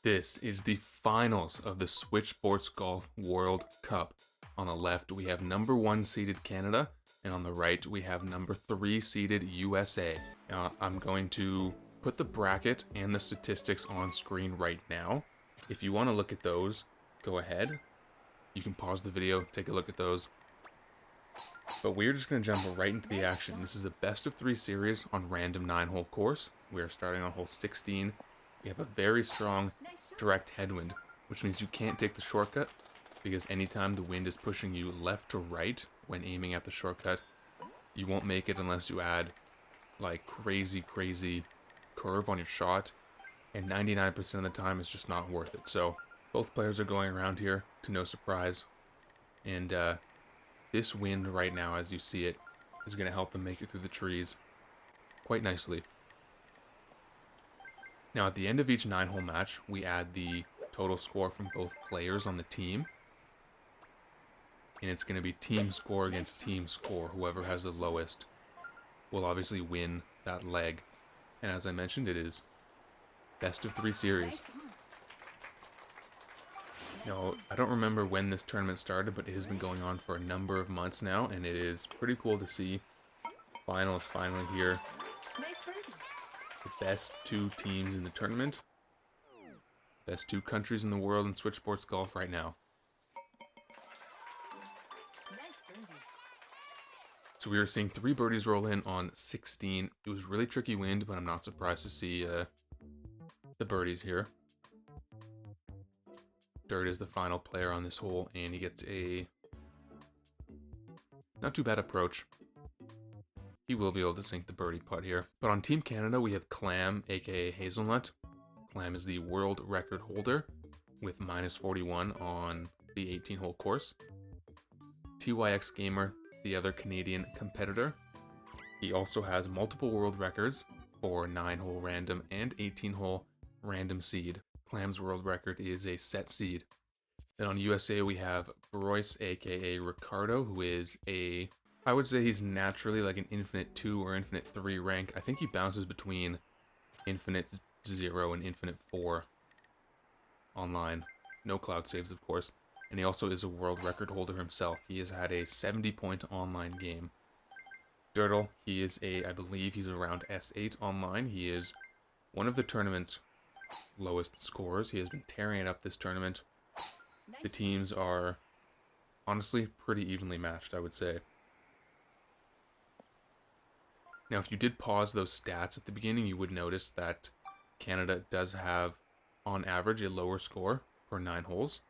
This is the finals of the Switch Sports Golf World Cup. On the left, we have number 1 seeded Canada, and on the right, we have number 3 seeded USA. Now, I'm going to put the bracket and the statistics on screen right now. If you want to look at those, go ahead. You can pause the video, take a look at those. But we're just going to jump right into the action. This is a best of 3 series on random 9-hole course. We are starting on hole 16. We have a very strong direct headwind, which means you can't take the shortcut, because anytime the wind is pushing you left to right when aiming at the shortcut, you won't make it unless you add like crazy curve on your shot, and 99% of the time it's just not worth it. So both players are going around here to no surprise, and this wind right now, as you see it, is going to help them make it through the trees quite nicely. Now, at the end of each 9-hole match, we add the total score from both players on the team. And it's going to be team score against team score. Whoever has the lowest will obviously win that leg. And as I mentioned, it is best of 3 series. Now, I don't remember when this tournament started, but it has been going on for a number of months now. And it is pretty cool to see finals finally here. The best 2 teams in the tournament. Best 2 countries in the world in Switch Sports Golf right now. So we were seeing 3 birdies roll in on 16. It was really tricky wind, but I'm not surprised to see the birdies here. Dirt is the final player on this hole, and he gets a not too bad approach. He will be able to sink the birdie putt here. But on Team Canada, we have Clam, aka Hazelnut. Clam is the world record holder with -41 on the 18-hole course. TYX Gamer, the other Canadian competitor. He also has multiple world records for 9-hole random and 18-hole random seed. Clam's world record is a set seed. Then on USA, we have Royce, aka Ricardo, who is I would say he's naturally like an Infinite 2 or Infinite 3 rank. I think he bounces between Infinite 0 and Infinite 4 online. No cloud saves, of course. And he also is a world record holder himself. He has had a 70-point online game. Dirtle, he is I believe he's around S8 online. He is one of the tournament lowest scorers. He has been tearing it up this tournament. The teams are honestly pretty evenly matched, I would say. Now, if you did pause those stats at the beginning, you would notice that Canada does have, on average, a lower score for 9 holes.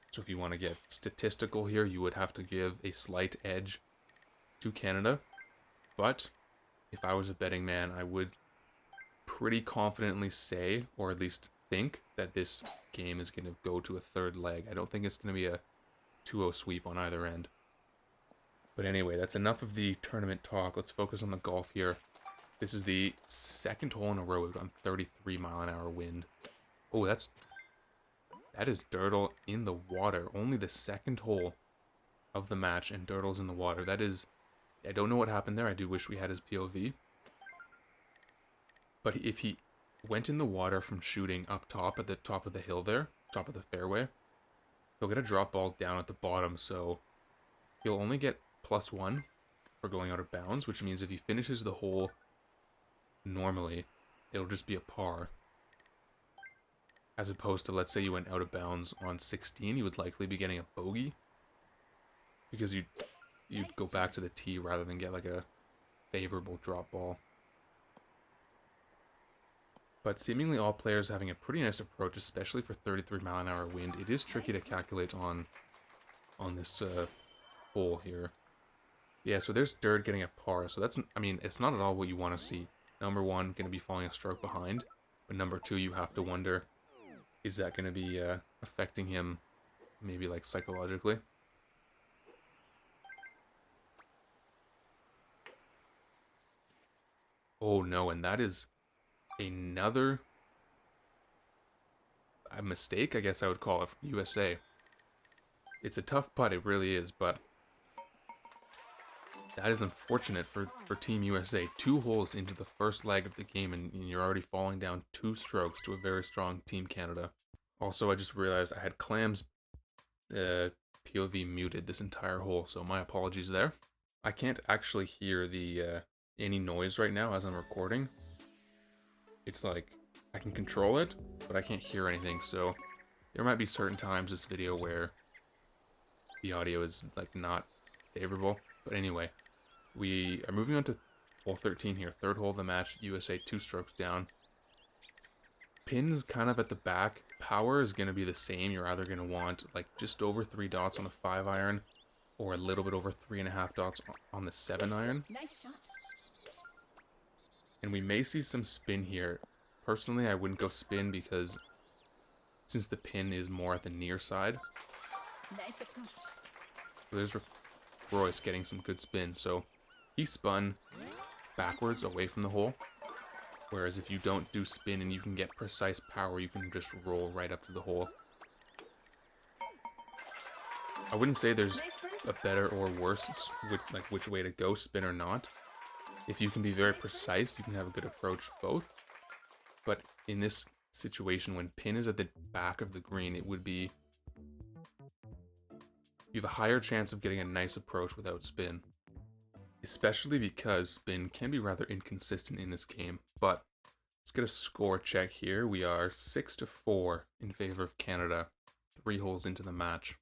So if you want to get statistical here, you would have to give a slight edge to Canada. But if I was a betting man, I would pretty confidently say, or at least think, that this game is going to go to a 3rd leg. I don't think it's going to be a 2-0 sweep on either end. But anyway, that's enough of the tournament talk. Let's focus on the golf here. This is the 2nd hole in a row on 33-mile-an-hour wind. Oh, that is Dirtle in the water. Only the 2nd hole of the match, and Dirtle's in the water. That is, I don't know what happened there. I do wish we had his POV. But if he went in the water from shooting up top at the top of the hill there, top of the fairway, he'll get a drop ball down at the bottom, so he'll only get +1 for going out of bounds, which means if he finishes the hole normally, it'll just be a par. As opposed to, let's say you went out of bounds on 16, you would likely be getting a bogey, because you'd go back to the tee rather than get like a favorable drop ball. But seemingly all players having a pretty nice approach, especially for 33-mile-an-hour wind. It is tricky to calculate on this hole here. Yeah, so there's Dirt getting a par, so that's, I mean, it's not at all what you want to see. Number 1, going to be falling a stroke behind, but number 2, you have to wonder, is that going to be affecting him maybe like psychologically? Oh no, and that is another mistake, I guess I would call it, from USA. It's a tough putt, it really is, but That is unfortunate for Team USA. 2 holes into the first leg of the game, and you're already falling down 2 strokes to a very strong Team Canada. Also, I just realized I had Clam's POV muted this entire hole, so my apologies there. I can't actually hear the any noise right now as I'm recording. It's like I can control it, but I can't hear anything, so there might be certain times this video where the audio is like not favorable. But anyway, we are moving on to hole 13 here, third hole of the match. USA 2 strokes down. Pin's kind of at the back. Power is going to be the same. You're either going to want like just over 3 dots on the 5 iron or a little bit over 3.5 dots on the 7 iron. Nice shot. And we may see some spin here. Personally, I wouldn't go spin because since the pin is more at the near side. Nice approach. So there's Royce getting some good spin. So he spun backwards away from the hole. Whereas if you don't do spin and you can get precise power, you can just roll right up to the hole. I wouldn't say there's a better or worse, like which way to go, spin or not. If you can be very precise, you can have a good approach both. But in this situation, when pin is at the back of the green, it would be... You have a higher chance of getting a nice approach without spin. Especially because spin can be rather inconsistent in this game. But let's get a score check here. We are 6-4 in favor of Canada, 3 holes into the match.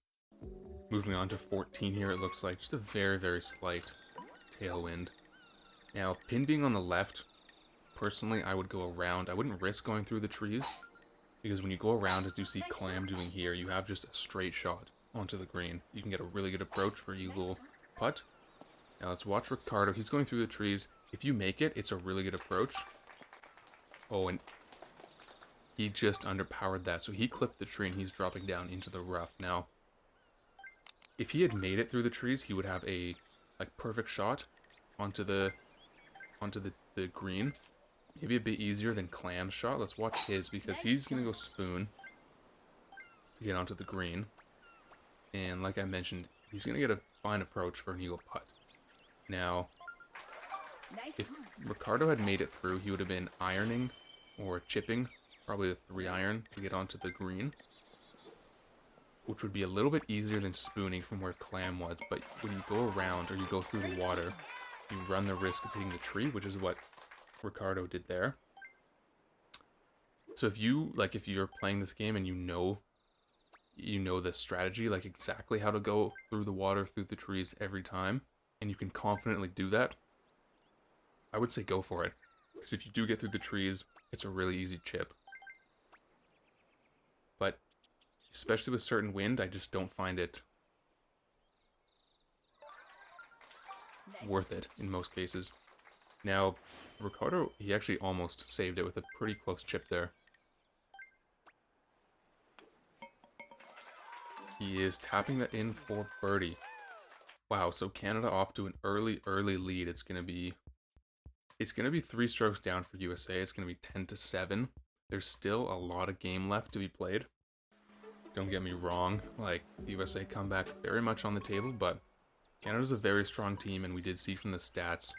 Moving on to 14 here, it looks like just a very, very slight tailwind. Now, pin being on the left, personally, I would go around. I wouldn't risk going through the trees, because when you go around, as you see Clam doing here, you have just a straight shot onto the green. You can get a really good approach for eagle putt. Now let's watch Ricardo. He's going through the trees. If you make it, it's a really good approach. Oh, and he just underpowered that, so he clipped the tree and he's dropping down into the rough. Now, if he had made it through the trees, he would have a like perfect shot onto the green. Maybe a bit easier than Clam's shot. Let's watch his, because he's gonna go spoon to get onto the green. And like I mentioned, he's gonna get a fine approach for an eagle putt. Now, if Ricardo had made it through, he would have been ironing or chipping, probably the 3 iron to get onto the green, which would be a little bit easier than spooning from where Clam was. But when you go around or you go through the water, you run the risk of hitting the tree, which is what Ricardo did there. So if you're playing this game and you know the strategy, like exactly how to go through the water, through the trees every time, and you can confidently do that, I would say go for it. Because if you do get through the trees, it's a really easy chip. But especially with certain wind, I just don't find it worth it in most cases. Now, Ricardo, he actually almost saved it with a pretty close chip there. He is tapping that in for birdie. Wow, so Canada off to an early lead. It's gonna be 3 strokes down for USA. It's gonna be 10-7. There's still a lot of game left to be played. Don't get me wrong, like the USA comeback very much on the table, but Canada's a very strong team, and we did see from the stats,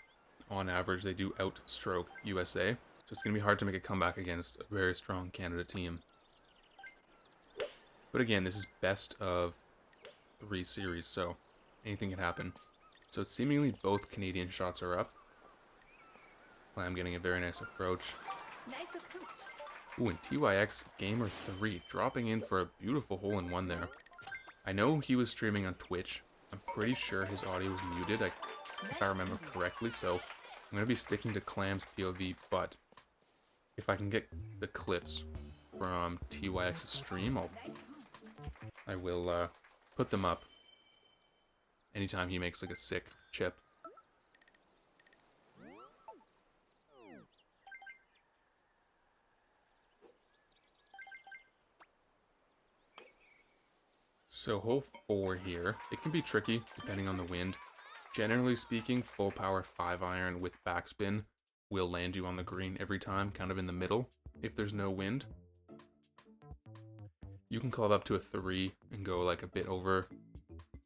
on average, they do outstroke USA. So it's gonna be hard to make a comeback against a very strong Canada team. But again, this is best of 3 series, so anything can happen. So it's seemingly both Canadian shots are up. Clam getting a very nice approach. Nice approach. Ooh, and TYX Gamer 3 dropping in for a beautiful hole-in-one there. I know he was streaming on Twitch. I'm pretty sure his audio was muted, if I remember correctly, so I'm going to be sticking to Clam's POV, but if I can get the clips from TYX's stream, I will put them up anytime he makes like a sick chip. So hole 4 here, it can be tricky depending on the wind. Generally speaking, full power 5 iron with backspin will land you on the green every time, kind of in the middle, if there's no wind. You can club up to a 3 and go like a bit over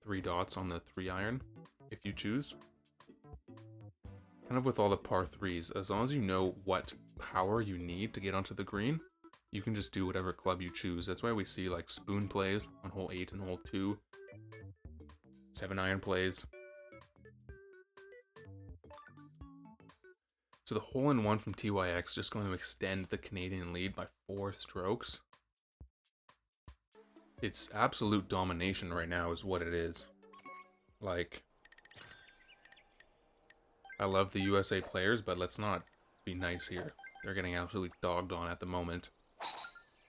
3 dots on the 3 iron, if you choose. kind of with all the par threes, as long as you know what power you need to get onto the green, you can just do whatever club you choose. That's why we see like spoon plays on hole 8 and hole 2, 7-iron plays. So the hole-in-one from TYX just going to extend the Canadian lead by 4 strokes. It's absolute domination right now is what it is. Like, I love the USA players, but let's not be nice here. They're getting absolutely dogged on at the moment.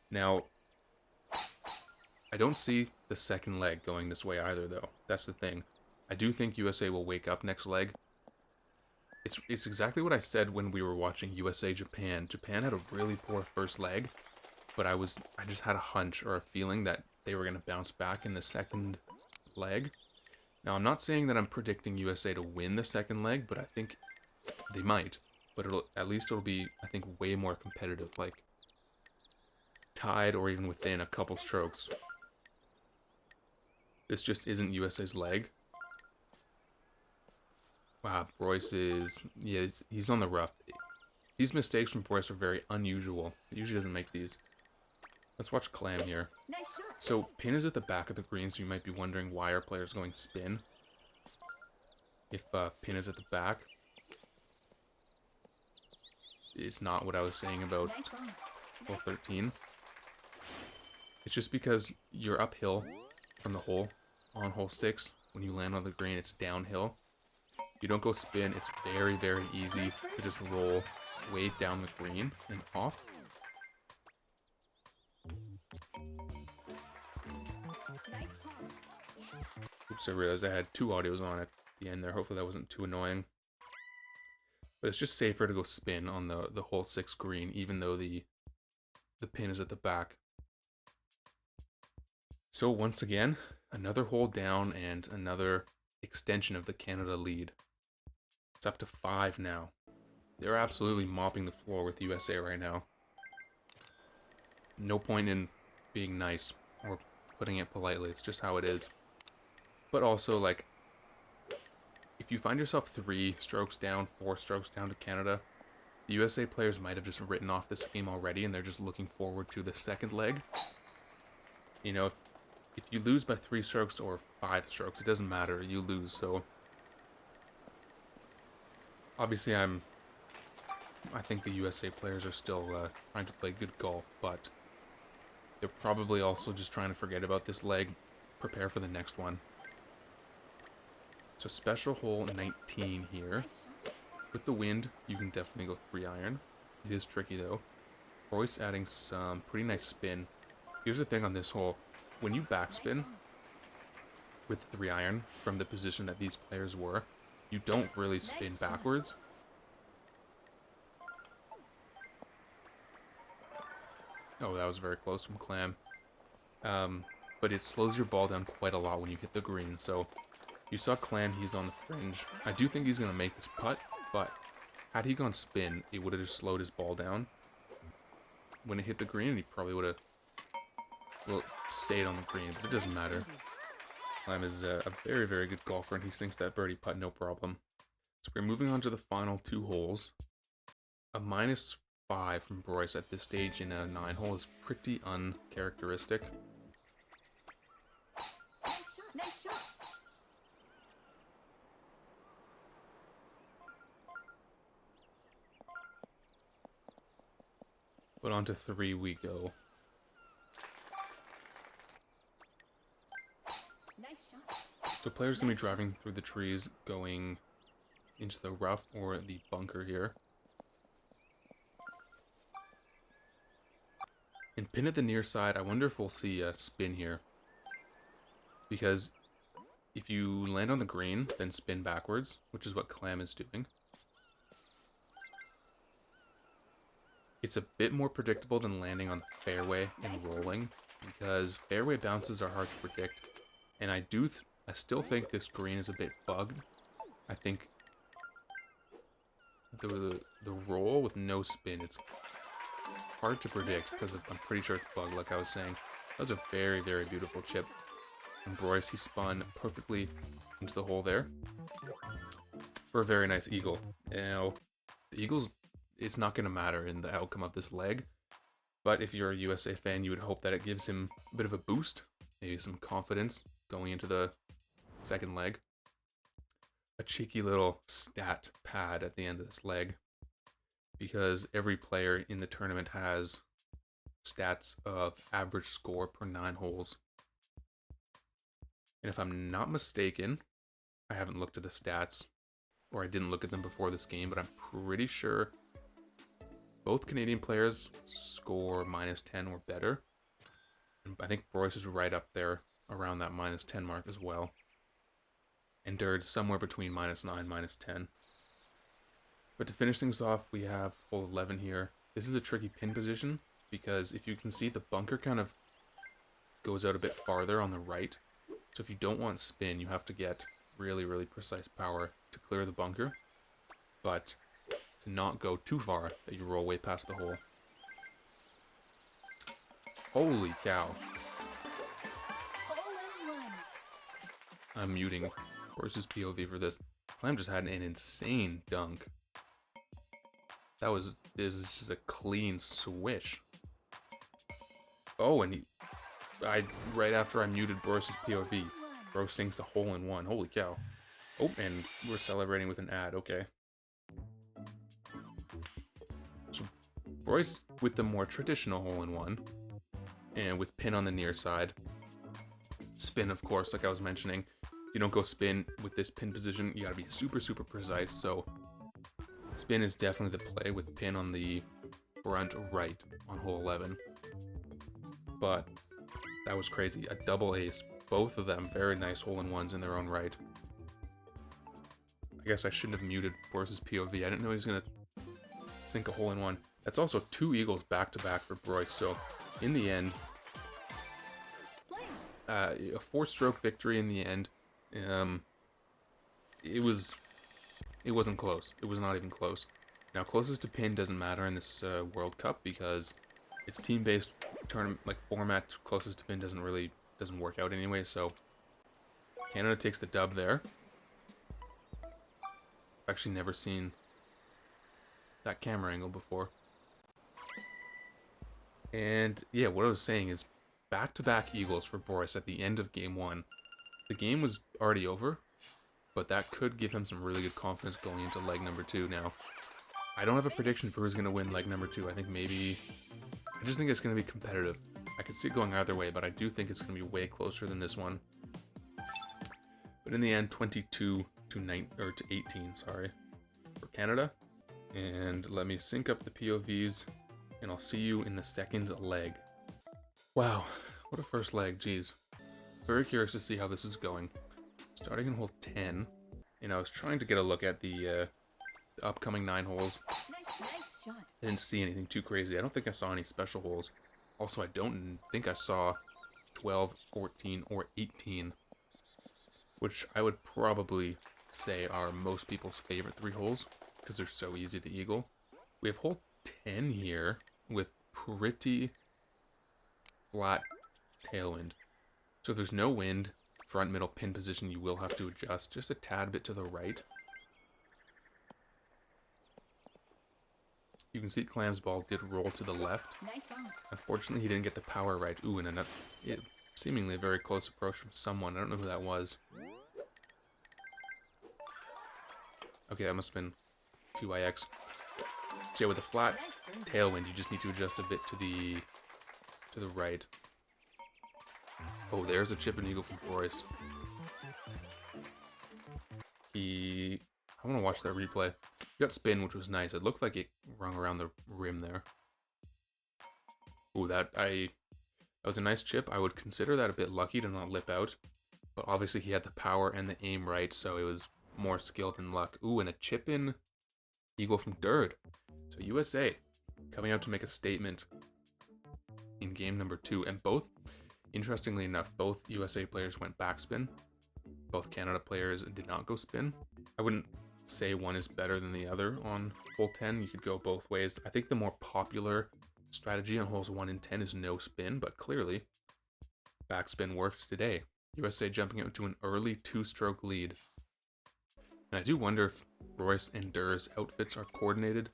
Now, I don't see the second leg going this way either, though. That's the thing. I do think USA will wake up next leg. It's exactly what I said when we were watching USA Japan. Japan had a really poor first leg, but I just had a hunch or a feeling that they were going to bounce back in the second leg. Now, I'm not saying that I'm predicting USA to win the second leg, but I think they might. But at least it'll be, I think, way more competitive, like tied or even within a couple strokes. This just isn't USA's leg. Wow, Royce is... yeah, he's on the rough. These mistakes from Royce are very unusual. He usually doesn't make these. Let's watch Clam here. So, pin is at the back of the green, so you might be wondering why our player's going spin. If pin is at the back. It's not what I was saying about hole 13. It's just because you're uphill from the hole on hole 6. When you land on the green, it's downhill. You don't go spin. It's very, very easy to just roll way down the green and off. Oops, I realized I had 2 audios on at the end there. Hopefully that wasn't too annoying. But it's just safer to go spin on the hole 6 green, even though the pin is at the back. So once again, another hole down and another extension of the Canada lead. It's up to 5 now. They're absolutely mopping the floor with USA right now. No point in being nice or putting it politely. It's just how it is. But also, like, if you find yourself 3 strokes down, 4 strokes down to Canada, the USA players might have just written off this game already and they're just looking forward to the second leg. You know, if you lose by 3 strokes or 5 strokes, it doesn't matter. You lose, so... obviously, I think the USA players are still trying to play good golf, but they're probably also just trying to forget about this leg, prepare for the next one. So special hole 19 here. With the wind, you can definitely go 3-iron. It is tricky though. Royce adding some pretty nice spin. Here's the thing on this hole. When you backspin with 3-iron from the position that these players were, you don't really spin backwards. Oh, that was very close from Clam. But it slows your ball down quite a lot when you hit the green. So you saw Clam, he's on the fringe. I do think he's going to make this putt, but had he gone spin, it would have just slowed his ball down. When it hit the green, he probably would have stayed on the green, but it doesn't matter. Clam is a very, very good golfer, and he sinks that birdie putt no problem. So we're moving on to the final 2 holes. A -5 from Royce at this stage in a 9-hole is pretty uncharacteristic. Nice shot. But on to 3 we go. Nice shot. So players can be driving through the trees, going into the rough or the bunker here. And pin at the near side, I wonder if we'll see a spin here. Because if you land on the green, then spin backwards, which is what Clam is doing. It's a bit more predictable than landing on the fairway and rolling, because fairway bounces are hard to predict. And I still think this green is a bit bugged. I think the roll with no spin, it's hard to predict because I'm pretty sure it's bugged, like I was saying. That was a very, very beautiful chip. And Royce, he spun perfectly into the hole there. for a very nice eagle. Now, the eagles, it's not going to matter in the outcome of this leg, but if you're a USA fan, you would hope that it gives him a bit of a boost, maybe some confidence going into the second leg. A cheeky little stat pad at the end of this leg, because every player in the tournament has stats of average score per 9 holes. And if I'm not mistaken, I haven't looked at the stats, or I didn't look at them before this game, but I'm pretty sure both Canadian players score -10 or better. And I think Bryce is right up there around that -10 mark as well. And Durd's somewhere between -9, -10. But to finish things off, we have hole 11 here. This is a tricky pin position, because if you can see, the bunker kind of goes out a bit farther on the right. So if you don't want spin, you have to get really, really precise power to clear the bunker, but to not go too far that you roll way past the hole. Holy cow. Hole in one. I'm muting Horse's POV for this. Clam just had an insane dunk. This is just a clean swish. Oh, and right after I muted Boris's POV, Bro sinks a hole in one. Holy cow. Oh, and we're celebrating with an ad. Okay. So Royce with the more traditional hole in one, and with pin on the near side. Spin, of course, like I was mentioning. You don't go spin with this pin position. You gotta be super, super precise. So spin is definitely the play with pin on the front right on hole 11. But that was crazy. A double ace. Both of them very nice hole-in-ones in their own right. I guess I shouldn't have muted Boris's POV. I didn't know he was going to sink a hole-in-one. That's also 2 eagles back-to-back for Bryce. So in the end, a 4-stroke victory in the end. It wasn't close. It was not even close. Now, closest to pin doesn't matter in this World Cup, because it's team-based tournament, like format. Closest to pin doesn't work out anyway, so Canada takes the dub there. I've actually never seen that camera angle before. And yeah, what I was saying is back-to-back eagles for Boris at the end of game 1. The game was already over, but that could give him some really good confidence going into leg number 2 now. I don't have a prediction for who's going to win leg number 2. I just think it's going to be competitive. I could see it going either way, but I do think it's going to be way closer than this one. But in the end, 22 to 18, sorry, for Canada. And let me sync up the POVs, and I'll see you in the second leg. Wow, what a first leg, geez. Very curious to see how this is going. Starting in hole 10, and I was trying to get a look at the upcoming 9 holes. Nice shot. I didn't see anything too crazy. I don't think I saw any special holes. Also, I don't think I saw 12, 14, or 18, which I would probably say are most people's favorite 3 holes, because they're so easy to eagle. We have hole 10 here with pretty flat tailwind. So if there's no wind, front middle pin position, you will have to adjust just a tad bit to the right. You can see Clam's ball did roll to the left. Nice on. Unfortunately, he didn't get the power right. Ooh, and seemingly a very close approach from someone. I don't know who that was. Okay, that must have been 2IX. So yeah, with a flat tailwind, you just need to adjust a bit to the right. Oh, there's a chip and eagle from Boris. I want to watch that replay. He got spin, which was nice. It looked like it rung around the rim there. Ooh, that was a nice chip. I would consider that a bit lucky to not lip out. But obviously he had the power and the aim right, so it was more skill than luck. Ooh, and a chip in eagle from Durd. So USA coming out to make a statement in game number 2. And both, interestingly enough, both USA players went backspin. Both Canada players did not go spin. I wouldn't say one is better than the other on hole 10. You could go both ways. I think the more popular strategy on holes 1 and 10 is no spin, but clearly backspin works today. USA jumping out to an early 2-stroke lead. And I do wonder if Royce and Durr's outfits are coordinated.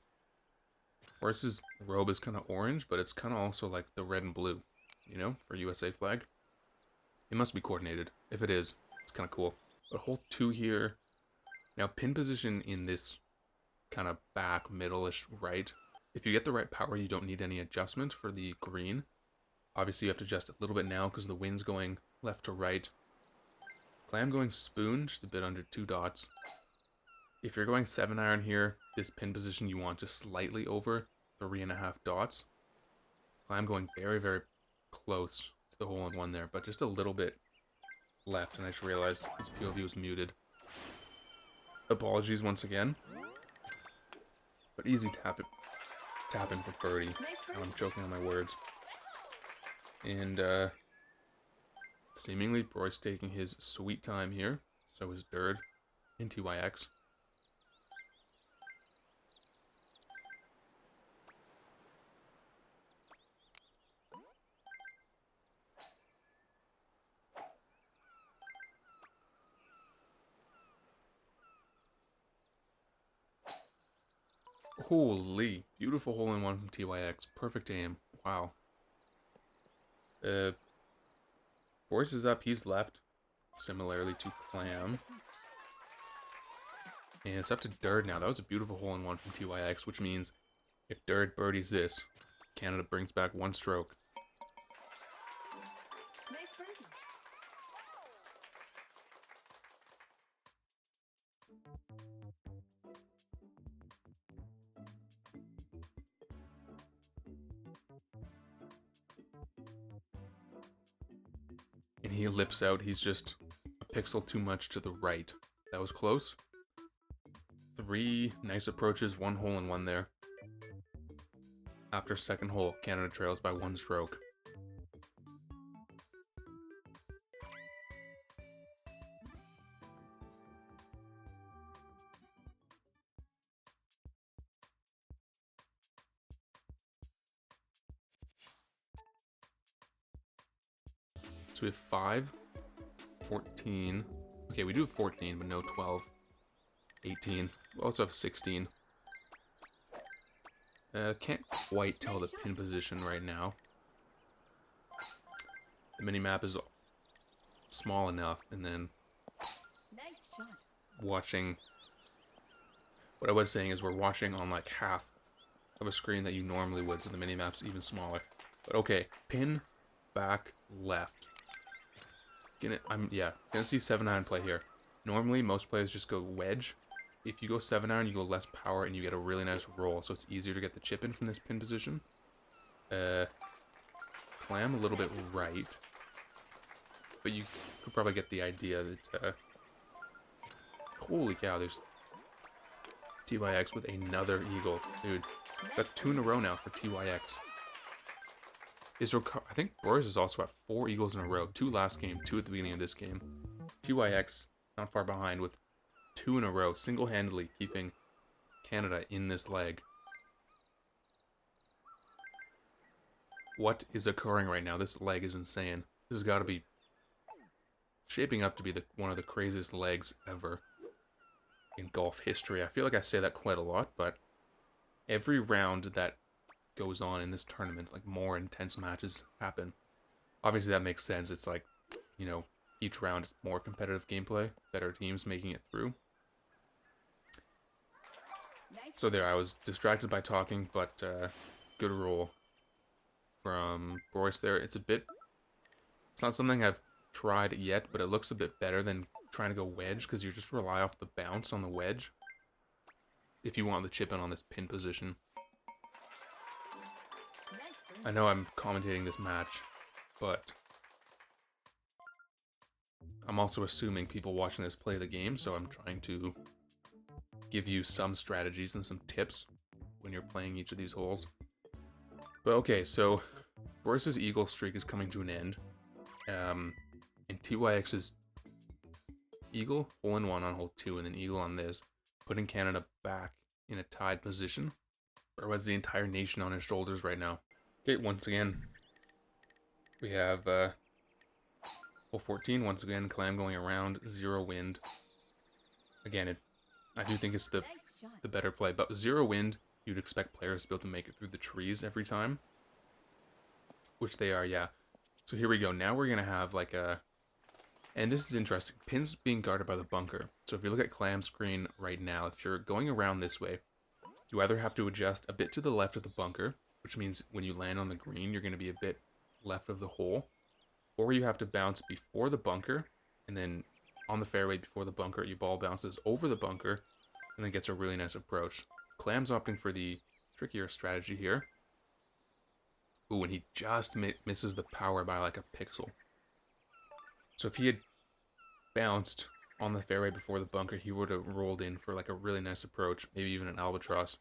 Royce's robe is kind of orange, but it's kind of also like the red and blue, you know, for USA flag. It must be coordinated. If it is, it's kind of cool. But hole 2 here. Now, pin position in this kind of back, middle-ish right. If you get the right power, you don't need any adjustment for the green. Obviously, you have to adjust it a little bit now because the wind's going left to right. Clam going spoon, just a bit under 2 dots. If you're going 7-iron here, this pin position you want just slightly over 3.5 dots. Clam going very, very close to the hole-in-one there, but just a little bit left, and I just realized his POV was muted. Apologies once again. But easy tap in for birdie. Now I'm choking on my words. And seemingly Royce taking his sweet time here. So is Durd in TYX. Holy, beautiful hole-in-one from TYX. Perfect aim. Wow. Royce is up, he's left. Similarly to Clam. And it's up to Durd now. That was a beautiful hole-in-one from TYX, which means if Durd birdies this, Canada brings back 1 stroke. Nice birdie. And he lips out. He's just a pixel too much to the right. That was close. 3 nice approaches, 1 hole-in-one there. After second hole, Canada trails by 1 stroke. So we have 5, 14. Okay, we do have 14, but no 12. 18. We also have 16. Can't quite tell the pin position right now. The mini-map is small enough, and then Nice shot. watching... What I was saying is we're watching on like half of a screen that you normally would, so the mini-map's even smaller. But okay, pin, back, left. Gonna see 7-iron play here. Normally, most players just go wedge. If you go 7-iron, you go less power, and you get a really nice roll, so it's easier to get the chip in from this pin position. Clam a little bit right. But you could probably get the idea that, holy cow, there's TYX with another eagle. Dude, that's 2 in a row now for TYX. I think Royce is also at 4 eagles in a row. 2 last game, 2 at the beginning of this game. TYX not far behind with 2 in a row, single-handedly keeping Canada in this leg. What is occurring right now? This leg is insane. This has got to be shaping up to be one of the craziest legs ever in golf history. I feel like I say that quite a lot, but every round that goes on in this tournament, like more intense matches happen. Obviously that makes sense. It's like, you know, each round is more competitive gameplay, better teams making it through. So there, I was distracted by talking, but good roll from Royce there. It's not something I've tried yet, but it looks a bit better than trying to go wedge, because you just rely off the bounce on the wedge if you want the chip in on this pin position. I know I'm commentating this match, but I'm also assuming people watching this play the game, so I'm trying to give you some strategies and some tips when you're playing each of these holes. But okay, so Royce's eagle streak is coming to an end. And TYX's eagle, hole-in-one on hole 2, and then eagle on this, putting Canada back in a tied position. Or was the entire nation on his shoulders right now? Okay, once again, we have hole 14. Once again, Clam going around, 0 wind. Again, I do think it's the Nice shot. better play. But zero wind, you'd expect players to be able to make it through the trees every time, which they are, yeah. So here we go. Now we're gonna have like a, and this is interesting. Pin's being guarded by the bunker. So if you look at Clam's screen right now, if you're going around this way, you either have to adjust a bit to the left of the bunker, which means when you land on the green, you're going to be a bit left of the hole, or you have to bounce before the bunker, and then on the fairway before the bunker, your ball bounces over the bunker, and then gets a really nice approach. Clam's opting for the trickier strategy here. Ooh, and he just misses the power by like a pixel. So if he had bounced on the fairway before the bunker, he would have rolled in for like a really nice approach, maybe even an albatross.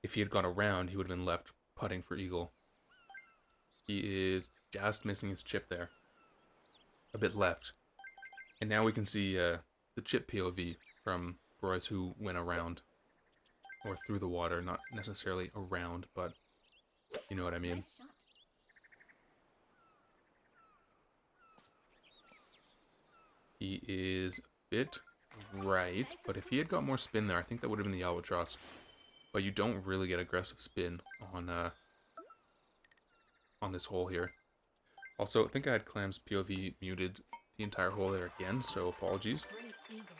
If he had gone around, he would have been left putting for eagle. He is just missing his chip there. A bit left. And now we can see the chip POV from Royce, who went around. Or through the water, not necessarily around, but you know what I mean. Nice shot. He is a bit right, but if he had got more spin there, I think that would have been the albatross. But you don't really get aggressive spin on this hole here. Also, I think I had Clam's POV muted the entire hole there again, so apologies. Great eagle.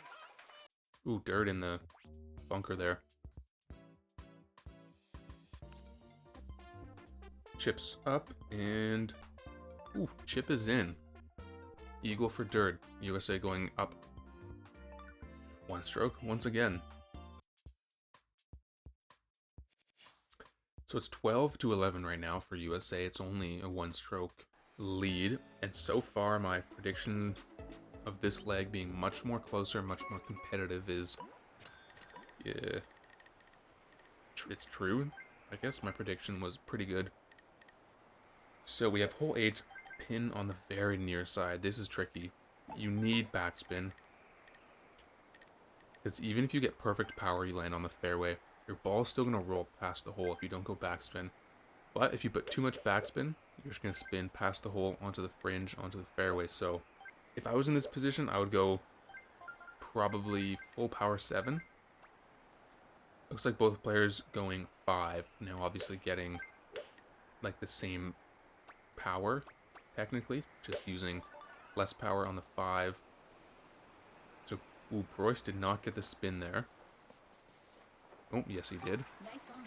Ooh, dirt in the bunker there. Chips up, and ooh, chip is in. Eagle for dirt. USA going up. One stroke once again. So it's 12-11 right now for USA. It's only a one-stroke lead. And so far, my prediction of this leg being much more closer, much more competitive is... yeah, it's true. I guess my prediction was pretty good. So we have hole 8, pin on the very near side. This is tricky. You need backspin. Because even if you get perfect power, you land on the fairway, your ball is still going to roll past the hole if you don't go backspin. But if you put too much backspin, you're just going to spin past the hole, onto the fringe, onto the fairway. So if I was in this position, I would go probably full power 7. Looks like both players going 5. Now obviously getting like the same power, technically, just using less power on the 5. So, ooh, Royce did not get the spin there. Oh, yes he did. Nice on.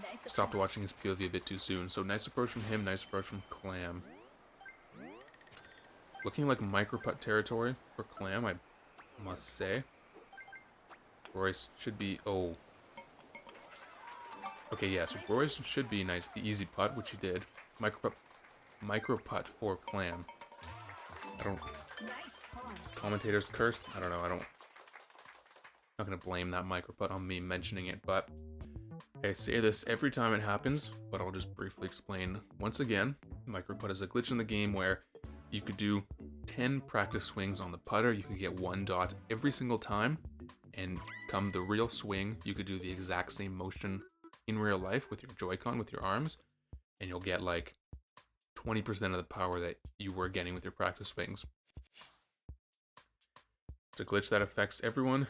Nice Stopped approach. watching his POV a bit too soon. So nice approach from him, nice approach from Clam. Looking like micro putt territory for Clam, I must say. Royce should be, oh. Okay, yeah, so Royce should be a nice, easy putt, which he did. Micro putt for Clam. I don't, Nice pawn. commentators cursed. I don't know. Not gonna blame that micro putt on me mentioning it, but I say this every time it happens, but I'll just briefly explain once again. Micro putt is a glitch in the game where you could do 10 practice swings on the putter. You could get 1 dot every single time, and come the real swing, you could do the exact same motion in real life with your Joy-Con, with your arms, and you'll get like 20% of the power that you were getting with your practice swings. It's a glitch that affects everyone.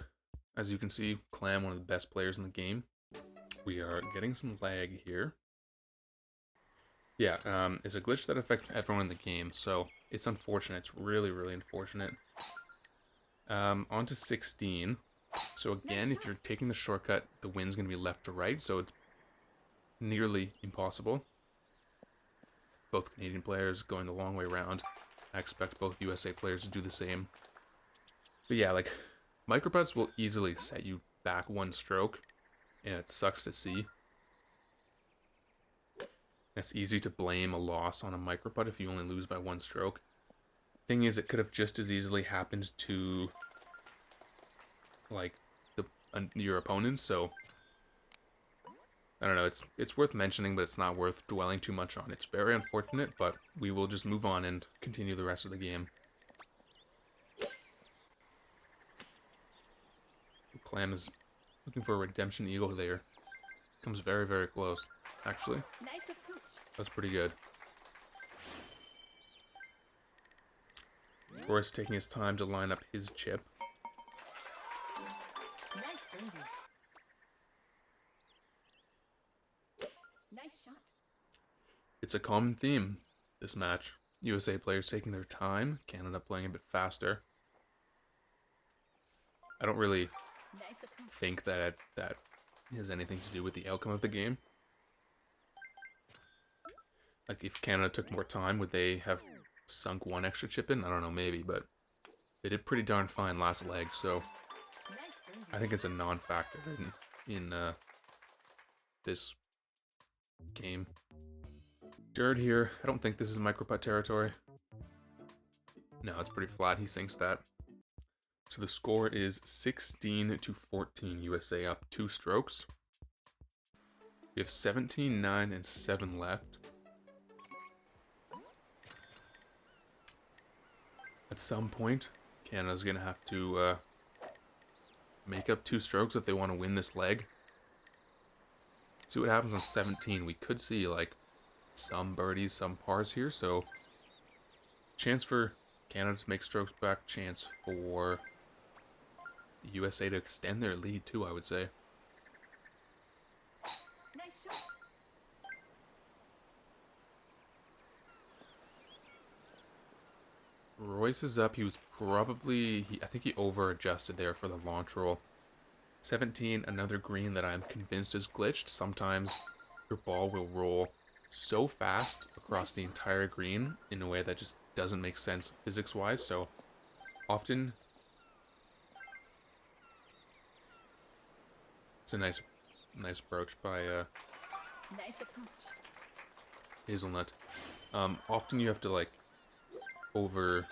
As you can see, Clam, one of the best players in the game. We are getting some lag here. Yeah, it's a glitch that affects everyone in the game, so it's unfortunate. It's really, really unfortunate. On to 16. So again, if you're taking the shortcut, the wind's going to be left to right, so it's nearly impossible. Both Canadian players going the long way around. I expect both USA players to do the same. But yeah, like, microputts will easily set you back 1 stroke, and it sucks to see. It's easy to blame a loss on a microputt if you only lose by 1 stroke. Thing is, it could have just as easily happened to, like, your opponent, so I don't know, it's worth mentioning, but it's not worth dwelling too much on. It's very unfortunate, but we will just move on and continue the rest of the game. Clam is looking for a redemption eagle there. Comes very, very close, actually. Nice approach. That's pretty good. Boris taking his time to line up his chip. Nice birdie. Nice shot. It's a common theme, this match. USA players taking their time, Canada playing a bit faster. I don't really Nice approach. think that has anything to do with the outcome of the game. Like, if Canada took more time, would they have sunk one extra chip in? I don't know, maybe, but they did pretty darn fine last leg, so Nice birdie. I think it's a non-factor in this game. Dirt here. I don't think this is micro-putt territory. No, it's pretty flat. He sinks that. So the score is 16-14. USA up 2 strokes. We have 17, 9, and 7 left. At some point, Canada's going to have to make up 2 strokes if they want to win this leg. See what happens on 17. We could see, like, some birdies, some pars here, so chance for Canada to make strokes back, chance for the USA to extend their lead too, I would say. Nice shot. Royce is up. He was probably, I think he over-adjusted there for the launch roll. 17, another green that I'm convinced is glitched. Sometimes your ball will roll so fast across the entire green in a way that just doesn't make sense physics-wise. So often it's a nice approach by Nice approach. Hazelnut. Often you have to like over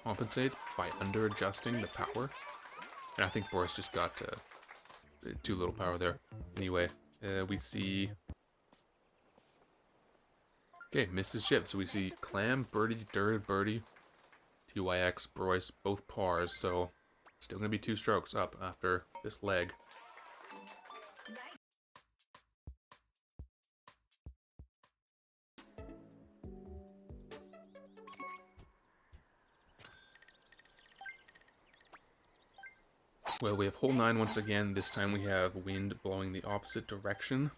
compensate by under adjusting the power, and I think Boris just got too little power there. Anyway, we see. Okay, misses chip. So we see Clam, birdie, dirt, birdie, TYX, Boris, both pars. So still gonna be 2 strokes up after this leg. Nice. Well, we have hole 9 once again. This time we have wind blowing the opposite direction.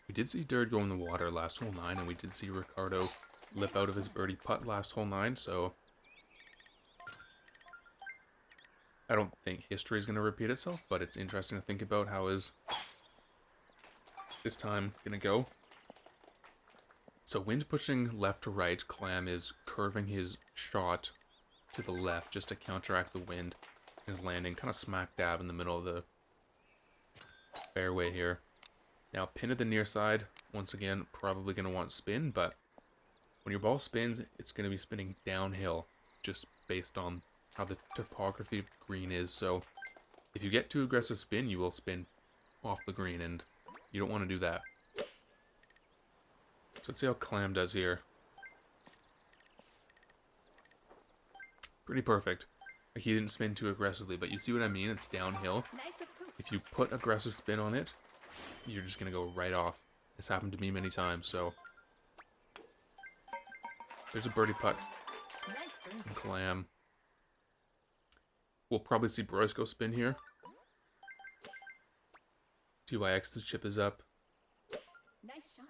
We did see Dirt go in the water last hole 9, and we did see Ricardo lip out of his birdie putt last hole 9, so I don't think history is going to repeat itself, but it's interesting to think about how is this time going to go. So wind pushing left to right, Clam is curving his shot to the left just to counteract the wind. His landing kind of smack dab in the middle of the fairway here. Now pin at the near side, once again, probably going to want spin, but when your ball spins, it's going to be spinning downhill just based on how the topography of the green is. So if you get too aggressive spin, you will spin off the green, and you don't want to do that. So let's see how Clam does here. Pretty perfect. Like, he didn't spin too aggressively, but you see what I mean? It's downhill. Nice approach. If you put aggressive spin on it, you're just going to go right off. This happened to me many times, so there's a birdie putt Nice birdie. from Clam. We'll probably see Boris go spin here. TYX, the chip is up. Nice shot.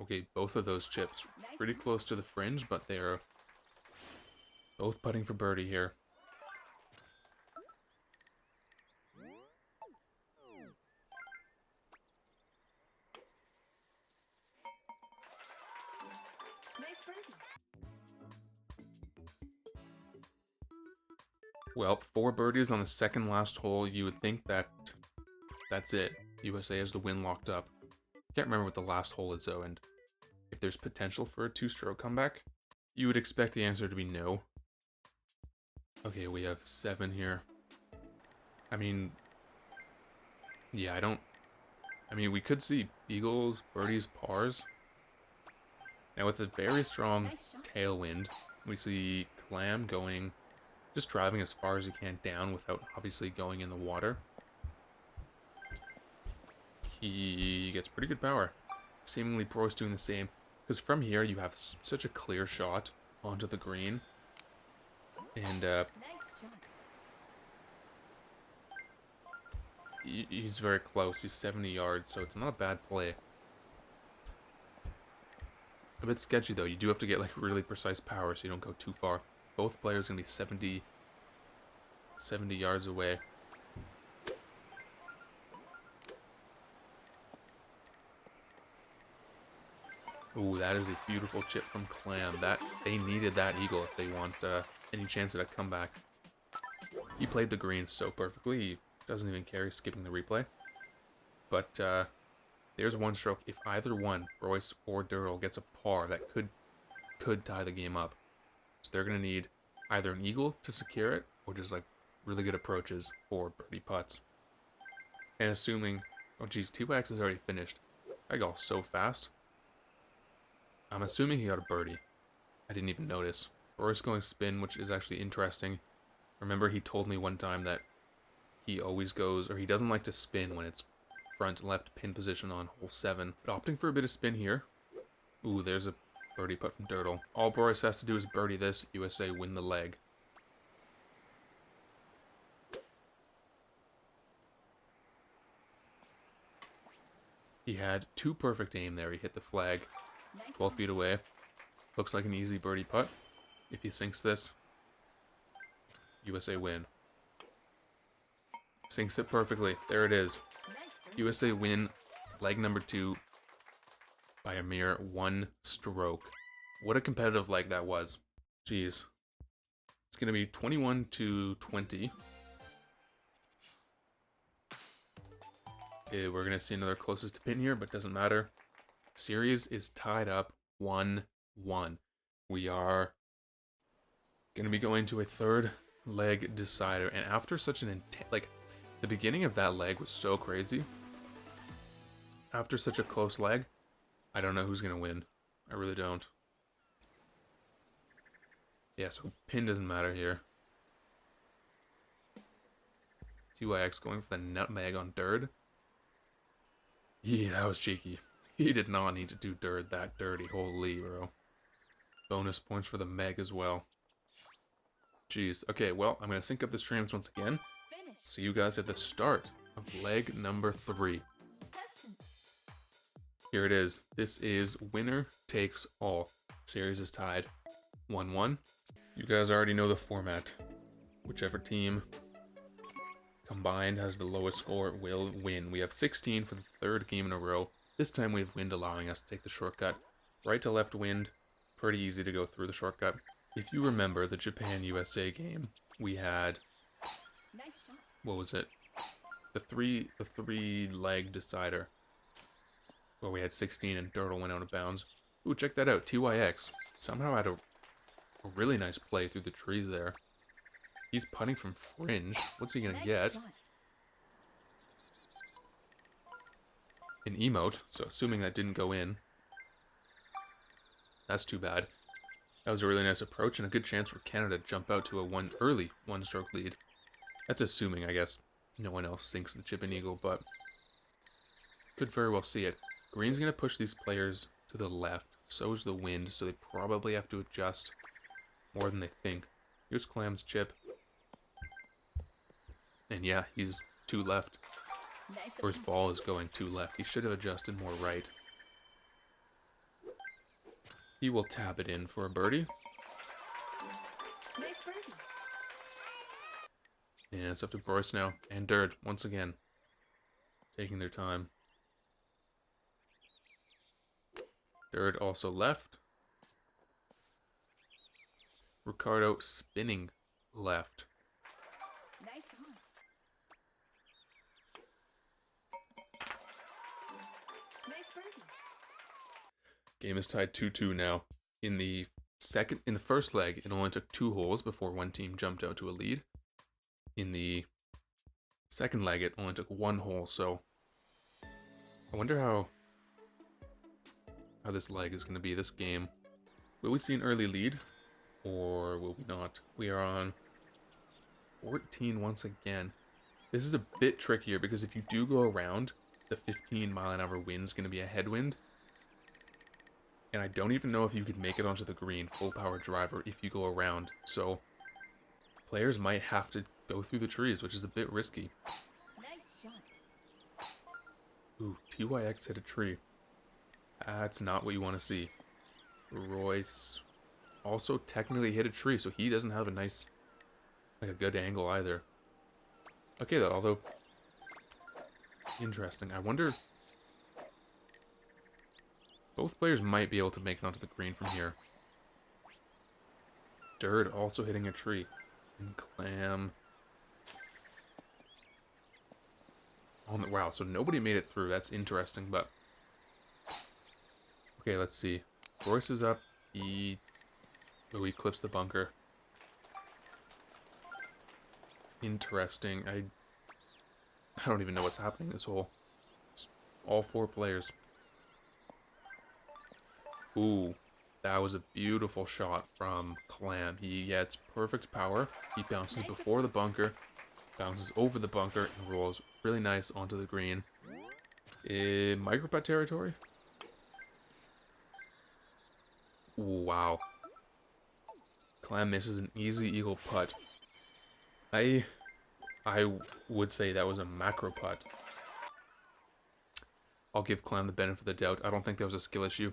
Okay, both of those chips pretty close to the fringe, but they are both putting for birdie here. Nice birdie. Well, 4 birdies on the second last hole. You would think that that's it. USA has the win locked up. Can't remember what the last hole is though, and if there's potential for a 2-stroke comeback, you would expect the answer to be no. Okay, we have 7 here. I mean, yeah, we could see eagles, birdies, pars. Now with a very strong Nice shot. tailwind, we see Clam going just driving as far as you can down without obviously going in the water. He gets pretty good power. Seemingly Pro's doing the same. Because from here, you have such a clear shot onto the green. And Nice shot. he's very close. He's 70 yards, so it's not a bad play. A bit sketchy, though. You do have to get like really precise power so you don't go too far. Both players are going to be 70 yards away. Ooh, that is a beautiful chip from Clam. They needed that eagle if they want any chance at a comeback. He played the green so perfectly. He doesn't even care. He's skipping the replay. But there's one stroke. If either one, Royce or Durdle, gets a par, that could tie the game up. So they're going to need either an eagle to secure it, or just like really good approaches for birdie putts. And assuming, oh geez, T-Wax has already finished. I got so fast. I'm assuming he got a birdie. I didn't even notice. Royce going spin, which is actually interesting. Remember, he told me one time that he always goes, or he doesn't like to spin when it's front left pin position on hole 7. But opting for a bit of spin here. Ooh, there's a birdie putt from Durdle. All Royce has to do is birdie this. USA win the leg. He had 2 perfect aim there. He hit the flag. Nice 12 feet away. Looks like an easy birdie putt. If he sinks this, USA win. Sinks it perfectly. There it is. Nice birdie. USA win leg number 2 by a mere 1 stroke. What a competitive leg that was. Jeez. It's going to be 21-20. Okay, we're going to see another closest to pin here, but doesn't matter. Series is tied up 1-1. We are going to be going to a third leg decider. And after such an intense, like, the beginning of that leg was so crazy. After such a close leg, I don't know who's going to win. I really don't. Yeah, so pin doesn't matter here. TYX going for the nutmeg on Durd. Yeah, that was cheeky. He did not need to do Durd that dirty. Holy, bro. Bonus points for the Meg as well. Jeez. Okay, well, I'm going to sync up the streams once again. Finish. See you guys at the start of leg number 3. Contestant. Here it is. This is winner takes all. Series is tied 1-1. You guys already know the format. Whichever team combined has the lowest score will win. We have 16 for the 3rd game in a row. This time we have wind allowing us to take the shortcut. Right to left wind, pretty easy to go through the shortcut. If you remember the Japan-USA game, we had, Nice shot. what was it? The three leg decider, where we had 16 and Durdle went out of bounds. Ooh, check that out. TYX somehow had a really nice play through the trees there. He's putting from fringe. What's he gonna Nice get? shot. An emote, so assuming that didn't go in. That's too bad. That was a really nice approach and a good chance for Canada to jump out to a early one-stroke lead. That's assuming, I guess, no one else sinks the chip and eagle, but could very well see it. Green's going to push these players to the left. So is the wind, so they probably have to adjust more than they think. Here's Clam's chip. And yeah, he's 2 left. Nice. Or his ball is going 2 left. He should have adjusted more right. He will tap it in for a birdie. Nice birdie. And it's up to Boris now. And Durd, once again. Taking their time. Durd also left. Ricardo spinning left. Nice on. Nice birdie. Game is tied 2-2 now. In the first leg, it only took 2 holes before one team jumped out to a lead. In the second leg, it only took 1 hole, so I wonder how this leg is going to be, this game. Will we see an early lead, or will we not? We are on 14 once again. This is a bit trickier because if you do go around, the 15-mile-an-hour wind is going to be a headwind. And I don't even know if you could make it onto the green full power driver if you go around. So players might have to go through the trees, which is a bit risky. Nice shot. Ooh, TYX hit a tree. That's not what you want to see. Royce also technically hit a tree, so he doesn't have a nice, like a good angle either. Okay though, although interesting. I wonder, both players might be able to make it onto the green from here. Dirt also hitting a tree. And Clam. On the, wow, so nobody made it through. That's interesting, but okay, let's see. Royce is up. He clips the bunker. Interesting. I don't even know what's happening this hole. It's all four players. Ooh, that was a beautiful shot from Clam. He gets perfect power. He bounces before the bunker, bounces over the bunker, and rolls really nice onto the green. In micro-putt territory? Wow. Clam misses an easy eagle putt. I would say that was a macro putt. I'll give Clam the benefit of the doubt. I don't think that was a skill issue.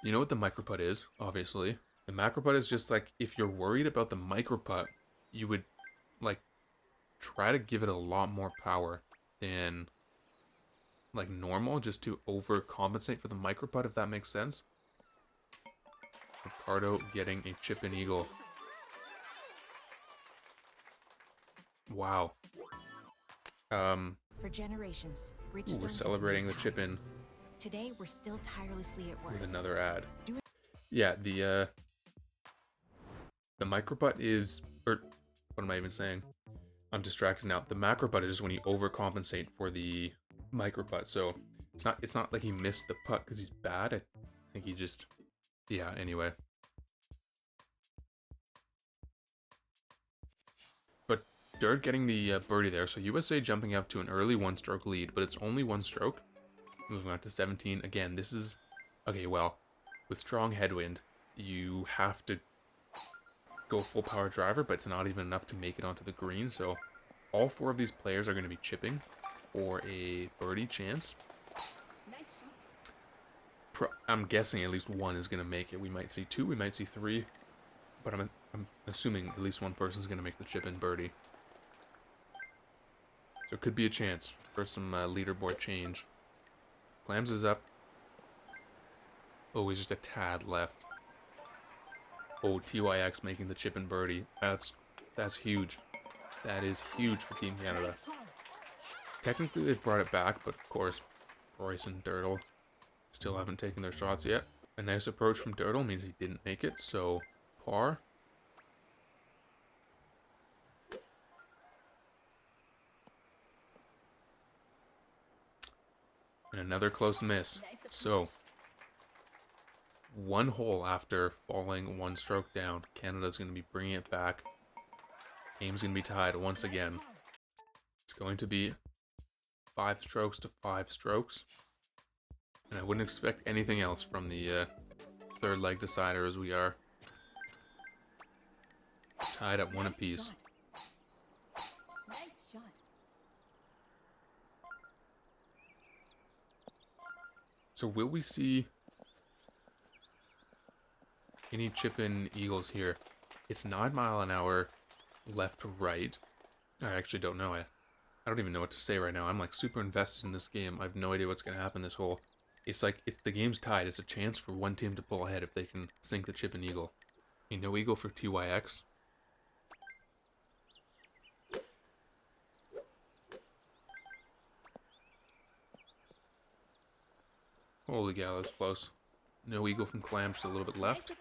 You know what the micro putt is, obviously. The macro putt is just like, if you're worried about the micro putt, you would like try to give it a lot more power than like normal, just to overcompensate for the micro putt, if that makes sense. Ricardo getting a chip in eagle. Wow. For generations, Ooh, Bridgestone we're has celebrating made the chip in tires. Today, we're still tirelessly at work. with another ad. Yeah, the micro putt is, or what am I even saying? I'm distracted now. The macro putt is just when you overcompensate for the micro putt. So it's not like he missed the putt because he's bad. I think he just, yeah. Anyway. But Dirt getting the birdie there. So USA jumping up to an early one-stroke lead, but it's only one stroke. Moving on to 17. Again, this is okay. Well, with strong headwind, you have to go full power driver, but it's not even enough to make it onto the green. So all four of these players are going to be chipping for a birdie chance. Nice shot. I'm guessing at least one is going to make it. We might see two, we might see three, but I'm assuming at least one person is going to make the chip in birdie. So it could be a chance for some leaderboard change. Clams is up. Oh, he's just a tad left. Oh, TYX making the chip in birdie. That's huge. That is huge for Team Canada. Technically, they've brought it back, but of course, Royce and Dirtle still haven't taken their shots yet. A nice approach from Dirtle means he didn't make it, so par. And another close miss. So, one hole after falling one stroke down, Canada's going to be bringing it back. Game's going to be tied once again. It's going to be 5 strokes to 5 strokes. And I wouldn't expect anything else from the third leg decider, as we are tied at 1 apiece. Nice shot. So will we see any chip-in eagles here? It's 9 mile an hour left to right. I actually don't know. I don't even know what to say right now. I'm like super invested in this game. I have no idea what's going to happen this hole. It's like, the game's tied. It's a chance for one team to pull ahead if they can sink the chip-in eagle. Okay, no eagle for TYX. Holy cow, that's close. No eagle from Clam, just a little bit left.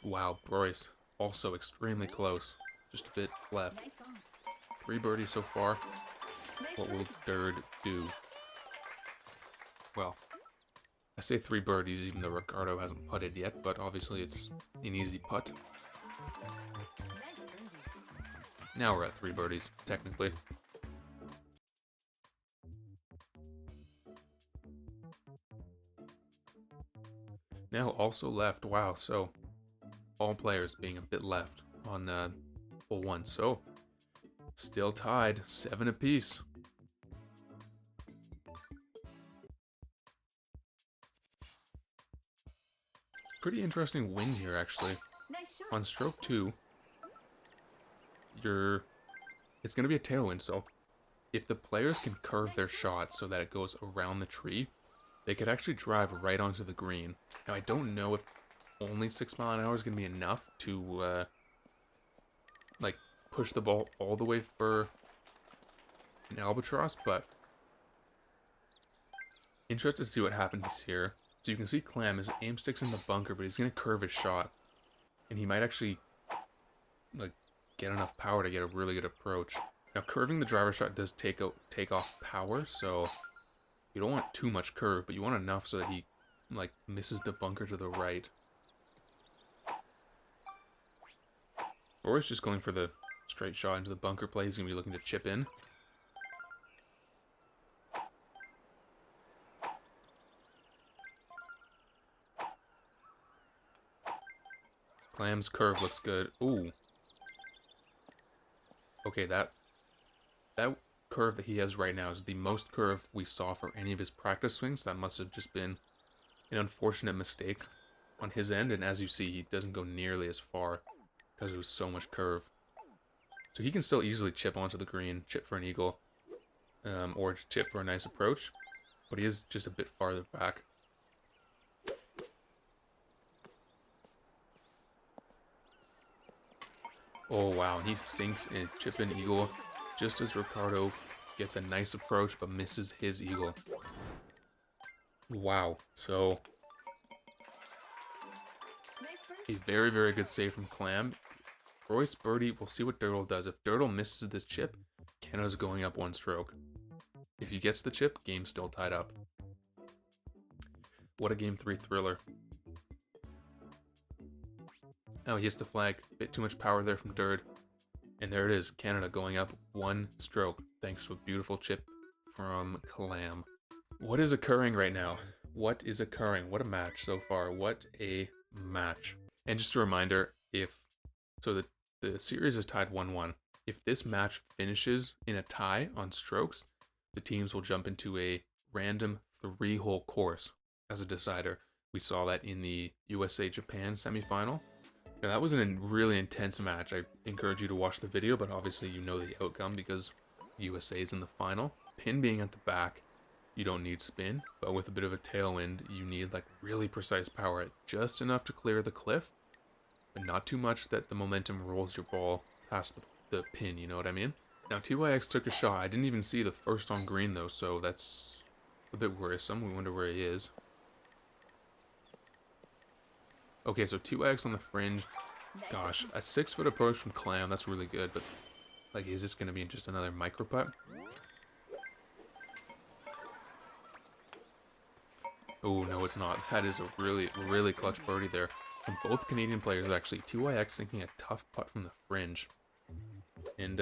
Wow, Royce, also extremely close. Just a bit left. Nice on. 3 birdies so far. Nice What will birdie. Dird do? Well, I say 3 birdies even though Ricardo hasn't putted yet, but obviously it's an easy putt. Nice birdie. Now we're at 3 birdies, technically. Now also left. Wow, so all players being a bit left on hole 1. So still tied, 7 apiece. Pretty interesting wind here, actually. Nice shot. On stroke 2, it's going to be a tailwind, so if the players can curve their shot so that it goes around the tree, they could actually drive right onto the green. Now, I don't know if only 6 mile an hour is going to be enough to, like, push the ball all the way for an albatross, but interested to see what happens here. So you can see Clam, his aim sticks in the bunker, but he's going to curve his shot. And he might actually, like, get enough power to get a really good approach. Now, curving the driver shot does take off power, so you don't want too much curve, but you want enough so that he, like, misses the bunker to the right. Or he's just going for the straight shot into the bunker play. He's going to be looking to chip in. Clam's curve looks good. Ooh. Okay, that curve that he has right now is the most curve we saw for any of his practice swings. That must have just been an unfortunate mistake on his end. And as you see, he doesn't go nearly as far because it was so much curve. So he can still easily chip onto the green, chip for an eagle, or just chip for a nice approach. But he is just a bit farther back. Oh wow, and he sinks in chip in eagle just as Ricardo gets a nice approach but misses his eagle. Wow, so a very, very good save from Clam. Royce birdie, we'll see what Dirtle does. If Dirtle misses the chip, Canada's going up 1 stroke. If he gets the chip, game's still tied up. What a game 3 thriller. Oh, he hits the flag. Bit too much power there from Dird. And there it is. Canada going up 1 stroke thanks to a beautiful chip from Clam. What is occurring right now? What is occurring? What a match so far. What a match. And just a reminder, the series is tied 1-1. If this match finishes in a tie on strokes, the teams will jump into a random 3-hole course as a decider. We saw that in the USA-Japan semifinal. Now, that was a really intense match. I encourage you to watch the video, but obviously you know the outcome because USA is in the final. Pin being at the back, you don't need spin, but with a bit of a tailwind, you need like really precise power at just enough to clear the cliff, but not too much that the momentum rolls your ball past the pin, you know what I mean? Now, TYX took a shot. I didn't even see the first on green though, so that's a bit worrisome. We wonder where he is. Okay, so 2x on the fringe. Gosh, a 6-foot approach from Clam, that's really good, but like, is this going to be just another micro putt? Oh, no, it's not. That is a really, really clutch birdie there. From both Canadian players, actually. 2yx thinking a tough putt from the fringe. And,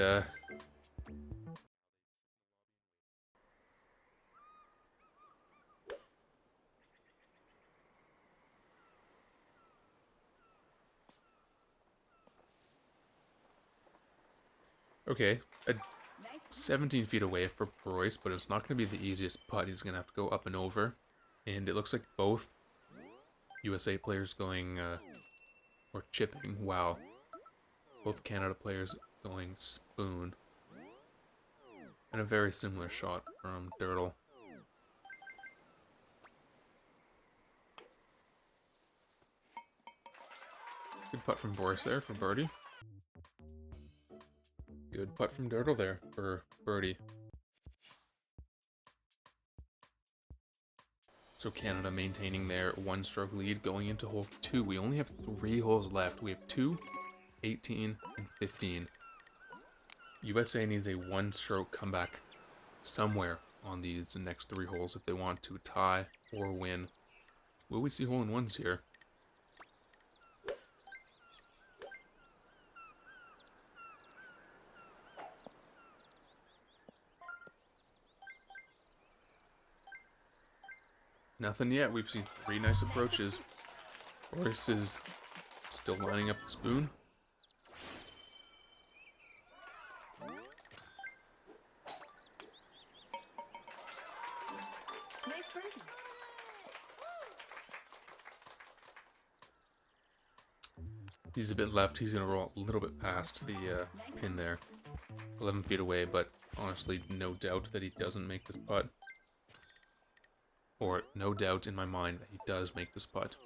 okay, 17 feet away for Royce, but it's not going to be the easiest putt. He's going to have to go up and over. And it looks like both USA players going, or chipping. Wow. Both Canada players going spoon. And a very similar shot from Dirtle. Good putt from Boris there for birdie. Good putt from Dirtle there for birdie. So Canada maintaining their 1-stroke lead going into hole 2. We only have 3 holes left. We have 2, 18, and 15. USA needs a 1-stroke comeback somewhere on these next 3 holes if they want to tie or win. Will we see hole-in-ones here? Nothing yet. We've seen 3 nice approaches. Boris is still lining up the spoon. Nice birdie. He's a bit left. He's going to roll a little bit past the pin there. 11 feet away, but honestly, no doubt that he doesn't make this putt. Or no doubt in my mind that he does make this putt.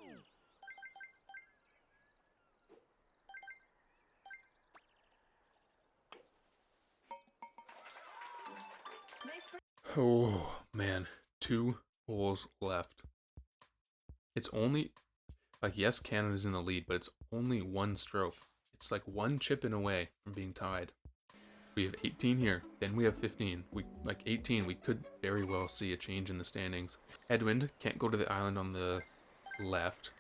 Nice birdie. Oh, man. 2 holes left. It's only... Like, yes, Canada's in the lead, but it's only 1 stroke. It's like 1 chip in away from being tied. We have 18 here, then we have 15. Like 18, we could very well see a change in the standings. Headwind can't go to the island on the left.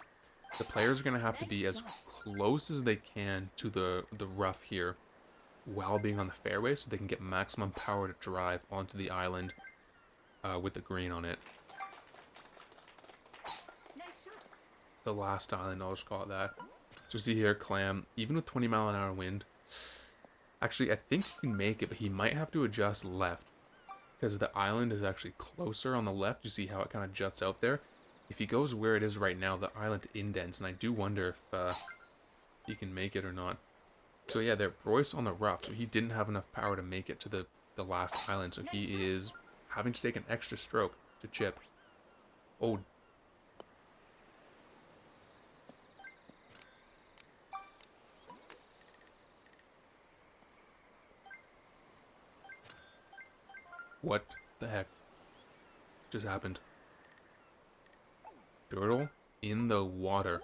The players are going to have to be as close as they can to the rough here while being on the fairway so they can get maximum power to drive onto the island with the green on it. Nice shot. The last island, I'll just call it that. So see here, Clam, even with 20-mile-an-hour wind, actually I think he can make it, but he might have to adjust left because the island is actually closer on the left. You see how it kind of juts out there? If he goes where it is right now, the island indents, and I do wonder if he can make it or not. So yeah, there, Royce on the rough, so he didn't have enough power to make it to the last island, so he is having to take an extra stroke to chip. Oh, what the heck just happened? Turtle in the water.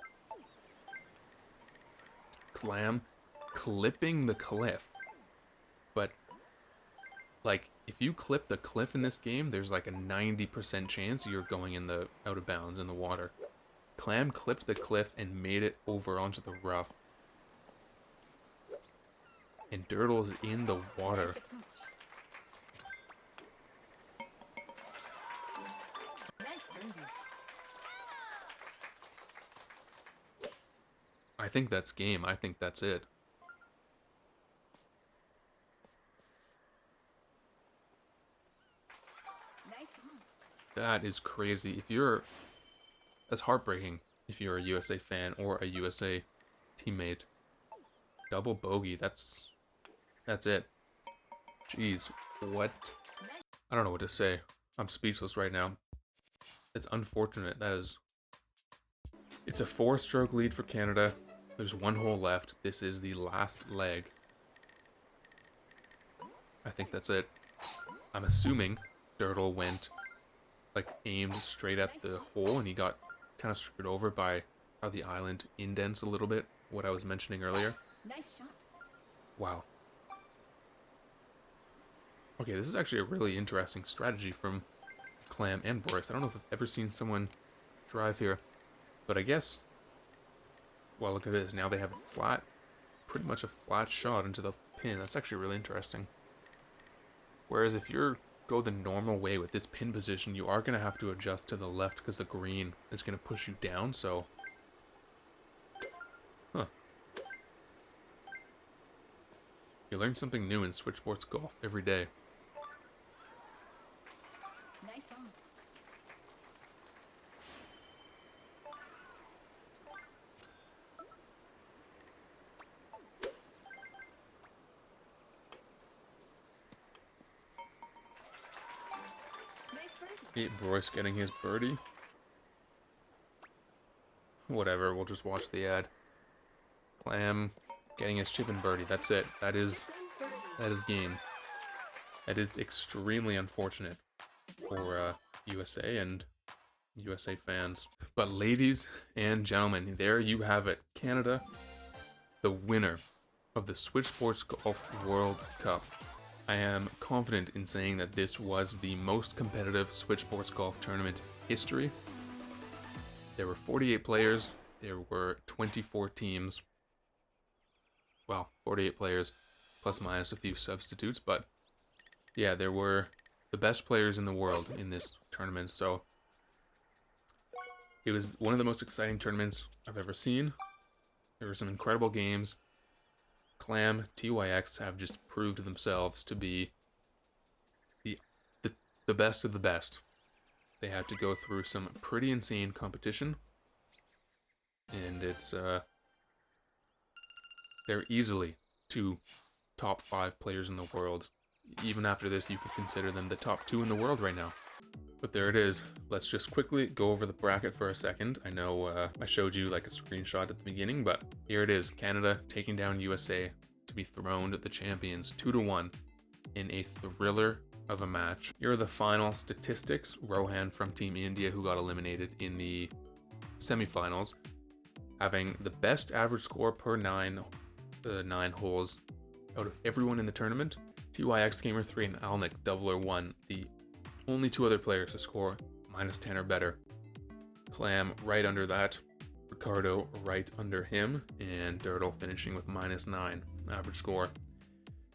Clam clipping the cliff. But, like, if you clip the cliff in this game, there's like a 90% chance you're going in the out of bounds in the water. Clam clipped the cliff and made it over onto the rough. And Dirtle's in the water. Nice approach. Nice birdie. I think that's game. I think that's it. Nice on. That is crazy. If you're... That's heartbreaking if you're a USA fan or a USA teammate. Double bogey. That's it. Jeez. What? I don't know what to say. I'm speechless right now. It's unfortunate. That is... It's a 4-stroke lead for Canada. There's 1 hole left. This is the last leg. I think that's it. I'm assuming Dirtle went, like, aimed straight at the hole, and he got kind of screwed over by how the island indents a little bit, what I was mentioning earlier. Nice shot. Wow. Okay, this is actually a really interesting strategy from Clam and Boris. I don't know if I've ever seen someone drive here, but I guess... Well, look at this. Now they have a flat, pretty much a flat shot into the pin. That's actually really interesting. Whereas if you go the normal way with this pin position, you are going to have to adjust to the left because the green is going to push you down, so... Huh. You learn something new in Switch Sports Golf every day. Nice on. Nice birdie. Royce getting his birdie. Whatever, we'll just watch the ad. Clam getting his chip and birdie. That's it. That is game. That is extremely unfortunate for USA and USA fans. But ladies and gentlemen, there you have it. Canada, the winner of the Switch Sports Golf World Cup. I am confident in saying that this was the most competitive Switch Sports Golf tournament history. There were 48 players. There were 24 teams. Well, 48 players, plus minus a few substitutes, but yeah, there were the best players in the world in this tournament, so It was one of the most exciting tournaments I've ever seen. There were some incredible games. Clam, TYX have just proved themselves to be the best of the best. They had to go through some pretty insane competition. And it's, they're easily 2 top 5 players in the world. Even after this, you could consider them the top 2 in the world right now. But there it is. Let's just quickly go over the bracket for a second. I know I showed you like a screenshot at the beginning, but here it is. Canada taking down USA to be throned the champions 2-1 in a thriller of a match. Here are the final statistics. Rohan from Team India, who got eliminated in the semifinals, having the best average score per 9 holes out of everyone in the tournament. TYX Gamer 3 and Alnick Doubler 1, the only 2 other players to score -10 or better. Clam right under that, Ricardo right under him, and Dirtle finishing with -9 average score.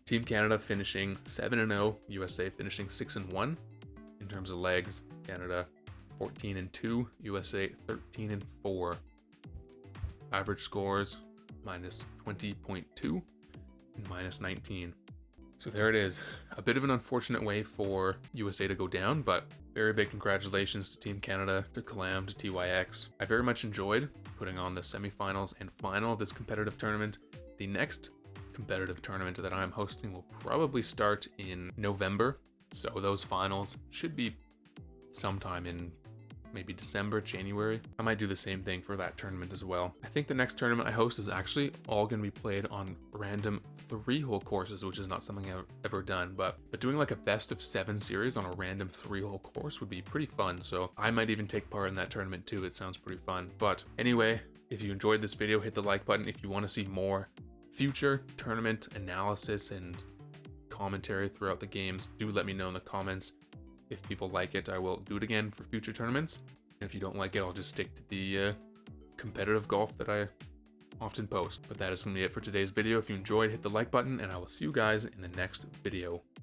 Team Canada finishing 7-0, USA finishing 6-1. In terms of legs, Canada 14-2, USA 13-4. Average scores -20.2 and -19. So there it is. A bit of an unfortunate way for USA to go down, but very big congratulations to Team Canada, to Clam, to TYX. I very much enjoyed putting on the semifinals and final of this competitive tournament. The next competitive tournament that I'm hosting will probably start in November, so those finals should be sometime in maybe December, January. I might do the same thing for that tournament as well. I think the next tournament I host is actually all going to be played on random 3-hole courses, which is not something I've ever done, but doing like a best of 7 series on a random 3-hole course would be pretty fun, so I might even take part in that tournament too. It sounds pretty fun. But anyway, if you enjoyed this video, hit the like button. If you want to see more future tournament analysis and commentary throughout the games, do let me know in the comments. If people like it, I will do it again for future tournaments. If you don't like it, I'll just stick to the competitive golf that I often post. But that is going to be it for today's video. If you enjoyed, hit the like button, and I will see you guys in the next video.